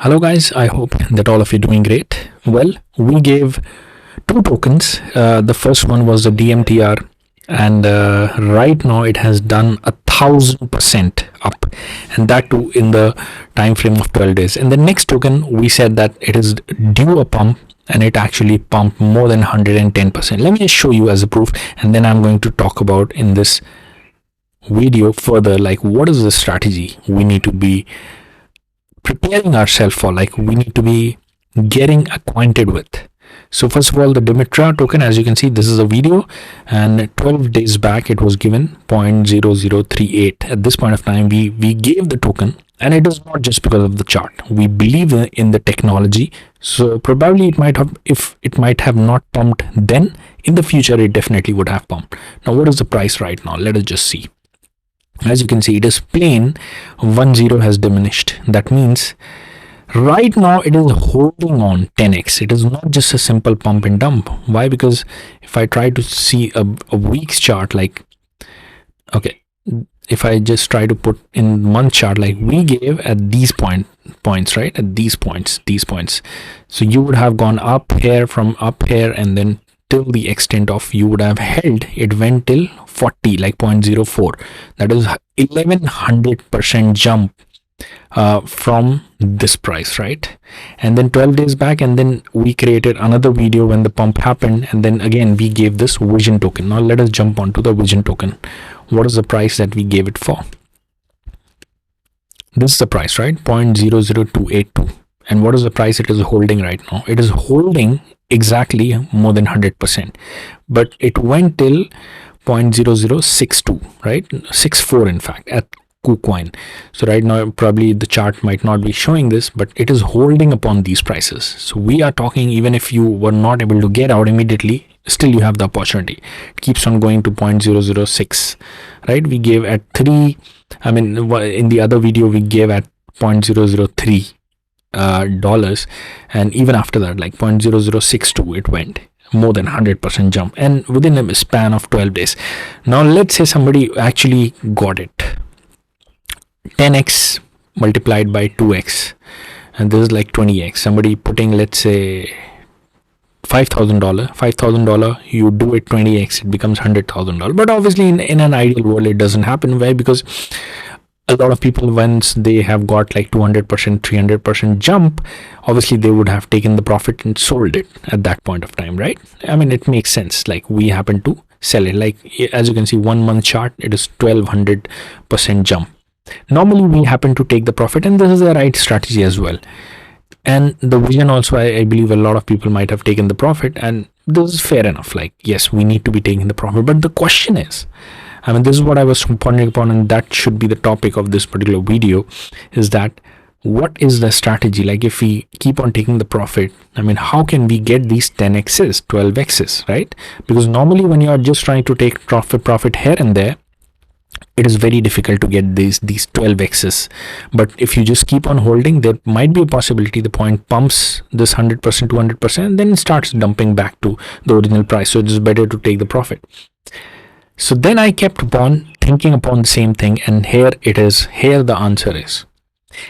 Hello guys, I hope that all of you doing great. Well, we gave two tokens. The first one was the DMTR, and right now it has done 1,000% up, and that too in the time frame of 12 days. And the next token, we said that it is due a pump, and it actually pumped more than 110%. Let me just show you as a proof, and then I'm going to talk about in this video further, like what is the strategy we need to be preparing ourselves for, like we need to be getting acquainted with. So first of all, the Dimitra token, as you can see, this is a video, and 12 days back it was given 0.0038. At this point of time, we gave the token, and it is not just because of the chart. We believe in the technology, so probably it might have, if it might have not pumped then, in the future it definitely would have pumped. Now what is the price right now? Let us just see. As you can see, it is plain 10 has diminished. That means right now it is holding on 10x. It is not just a simple pump and dump. Why? Because if I try to see a week's chart, like, okay, if I just try to put in month chart, like we gave at these points, right, at these points, so you would have gone up here, from up here, and then till the extent of you would have held, it went till 40, like 0.04. That is 1100% jump from this price, right? And then 12 days back, and then we created another video when the pump happened, and then again we gave this vision token. Now let us jump onto the vision token. What is the price that we gave it for? This is the price, right? 0.00282. And what is the price it is holding right now? It is holding exactly more than 100%, but it went till 0.0062, right? 64 in fact, at KuCoin. So right now probably the chart might not be showing this, but it is holding upon these prices. So we are talking, even if you were not able to get out immediately, still you have the opportunity. It keeps on going to 0.006, right? We gave at 3, I mean in the other video we gave at 0.003 dollars, and even after that, like 0.0062, it went more than 100% jump, and within a span of 12 days. Now let's say somebody actually got it 10x multiplied by 2x, and this is like 20x. Somebody putting, let's say, $5,000, you do it 20x, it becomes $100,000. But obviously in an ideal world it doesn't happen. Why? Because a lot of people, once they have got like 200%, 300% jump, obviously they would have taken the profit and sold it at that point of time, right? I mean, it makes sense. Like we happen to sell it, like as you can see, 1 month chart, it is 1200% jump. Normally we happen to take the profit, and this is the right strategy as well. And the vision also, I believe a lot of people might have taken the profit, and this is fair enough. Like, yes, we need to be taking the profit, but the question is, I mean, this is what I was pondering upon, and that should be the topic of this particular video, is that what is the strategy? Like if we keep on taking the profit, I mean, how can we get these 10x's, 12x's, right? Because normally when you are just trying to take profit here and there, it is very difficult to get these 12x's. But if you just keep on holding, there might be a possibility the point pumps this 100%, 200%, and then it starts dumping back to the original price. So it is better to take the profit. So then I kept upon thinking upon the same thing, and here it is. Here the answer is,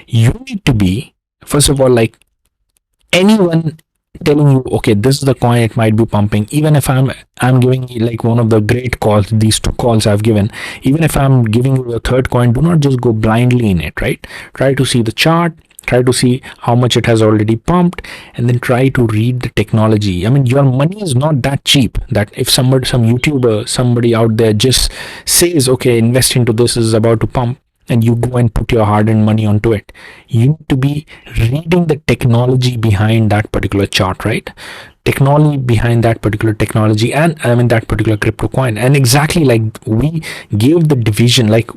you need to be, first of all, like anyone telling you, okay, this is the coin, it might be pumping. Even if I'm giving you like one of the great calls, these two calls I've given, even if I'm giving you a third coin, do not just go blindly in it, right? Try to see the chart, try to see how much it has already pumped, and then try to read the technology. I mean, your money is not that cheap that if some YouTuber, somebody out there just says, okay, invest into this, is about to pump, and you go and put your hard-earned money onto it. You need to be reading the technology behind that particular chart, right? Technology behind that particular technology, and I mean that particular crypto coin. And exactly like we gave the division, like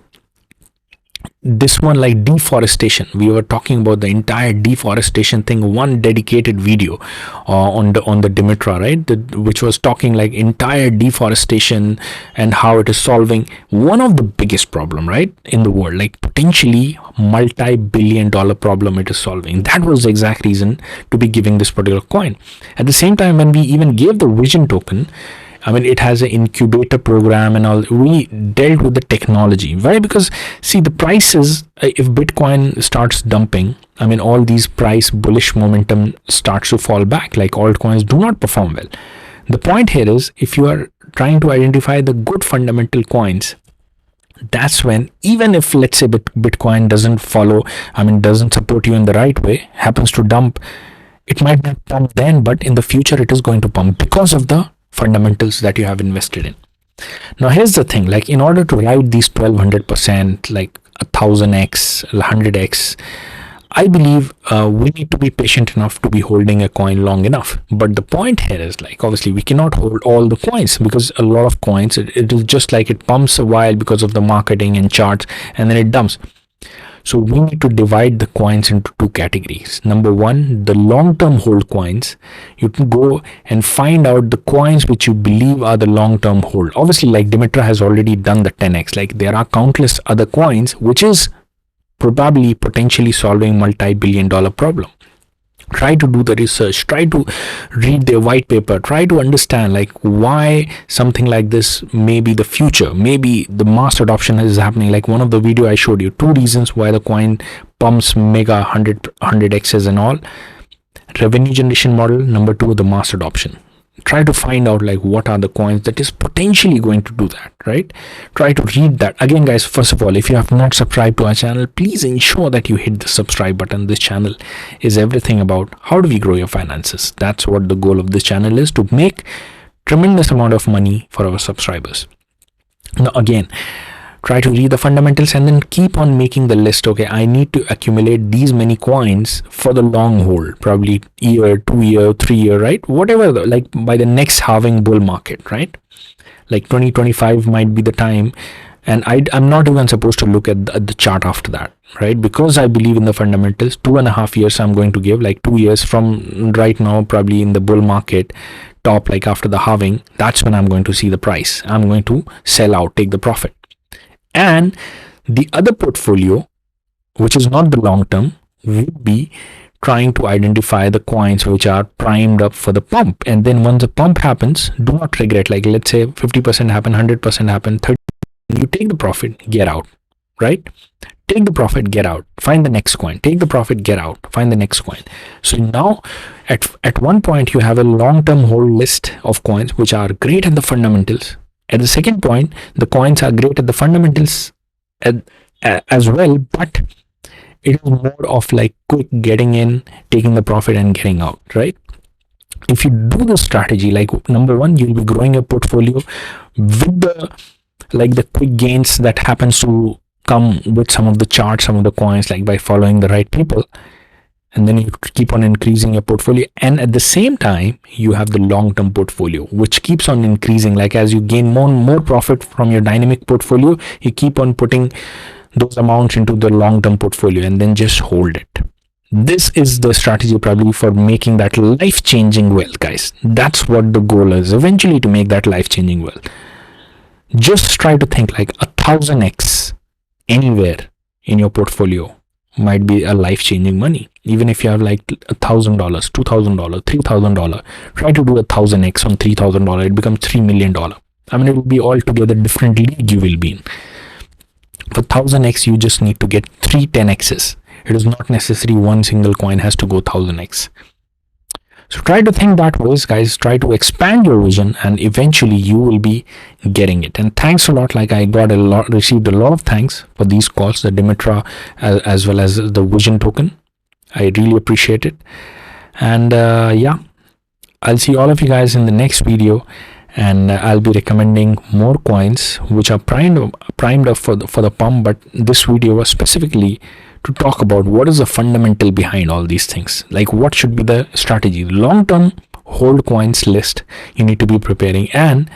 this one, like deforestation, we were talking about the entire deforestation thing, one dedicated video on the Dimitra, right, which was talking like entire deforestation and how it is solving one of the biggest problem, right, in the world, like potentially multi-billion-dollar problem it is solving. That was the exact reason to be giving this particular coin. At the same time, when we even gave the vision token, I mean, it has an incubator program and all. We dealt with the technology. Why? Because see, the prices, if Bitcoin starts dumping, I mean, all these price bullish momentum starts to fall back, like altcoins do not perform well. The point here is, if you are trying to identify the good fundamental coins, that's when, even if let's say Bitcoin doesn't follow, I mean, doesn't support you in the right way, happens to dump, it might not pump then, but in the future it is going to pump because of the fundamentals that you have invested in. Now here's the thing, like in order to ride these 1200%, like 1000x, 100x, I believe we need to be patient enough to be holding a coin long enough. But the point here is, like, obviously we cannot hold all the coins, because a lot of coins, it is just like it pumps a while because of the marketing and charts, and then it dumps. So we need to divide the coins into two categories. Number one, the long-term hold coins. You can go and find out the coins which you believe are the long-term hold. Obviously, like Dimitra has already done the 10x. Like there are countless other coins which is probably potentially solving multi-billion-dollar problem. Try to do the research, try to read their white paper, try to understand like why something like this may be the future, maybe the mass adoption is happening. Like one of the video I showed you, 2 reasons why the coin pumps mega 100x's and all: revenue generation model, number 2, the mass adoption. Try to find out like what are the coins that is potentially going to do that, right? Try to read that. Again guys, first of all, if you have not subscribed to our channel, please ensure that you hit the subscribe button. This channel is everything about how do we grow your finances. That's what the goal of this channel is, to make tremendous amount of money for our subscribers. Now again, try to read the fundamentals and then keep on making the list. Okay, I need to accumulate these many coins for the long hold, probably year, 2 year, 3 year, right? Whatever, like by the next halving bull market, right? Like 2025 might be the time. And I'm not even supposed to look at the chart after that, right? Because I believe in the fundamentals. 2.5 years I'm going to give, like 2 years from right now, probably in the bull market top, like after the halving, that's when I'm going to see the price. I'm going to sell out, take the profit. And the other portfolio, which is not the long term, would be trying to identify the coins which are primed up for the pump. And then once the pump happens, do not regret. Like let's say 50% happen, 100% happen, 30%, you take the profit, get out, right? Take the profit, get out, find the next coin, take the profit, get out, find the next coin. So now at one point you have a long-term hold list of coins which are great at the fundamentals. At the second point, the coins are great at the fundamentals as well, but it is more of like quick getting in, taking the profit and getting out, right? If you do the strategy, like number one, you'll be growing a portfolio with the quick gains that happens to come with some of the charts, some of the coins, like by following the right people. And then you keep on increasing your portfolio, and at the same time you have the long-term portfolio which keeps on increasing. Like as you gain more and more profit from your dynamic portfolio, you keep on putting those amounts into the long-term portfolio and then just hold it. This is the strategy probably for making that life-changing wealth, guys. That's what the goal is, eventually, to make that life-changing wealth. Just try to think like 1000x anywhere in your portfolio might be a life-changing money. Even if you have like $1,000, $2,000, $3,000, try to do 1000x on $3,000, it becomes $3 million. I mean, it will be altogether different league you will be in. For 1000x, you just need to get 3 10x's. It is not necessary one single coin has to go 1000x. So try to think that ways, guys. Try to expand your vision, and eventually you will be getting it. And thanks a lot. Like I received a lot of thanks for these calls, the Dimitra as well as the vision token. I really appreciate it. And yeah, I'll see all of you guys in the next video, and I'll be recommending more coins which are primed up for the pump. But this video was specifically to talk about what is the fundamental behind all these things. Like what should be the strategy, long-term hold coins list you need to be preparing, and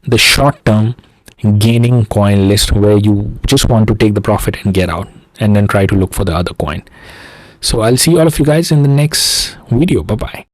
the short-term gaining coin list where you just want to take the profit and get out, and then try to look for the other coin. So I'll see all of you guys in the next video. Bye bye.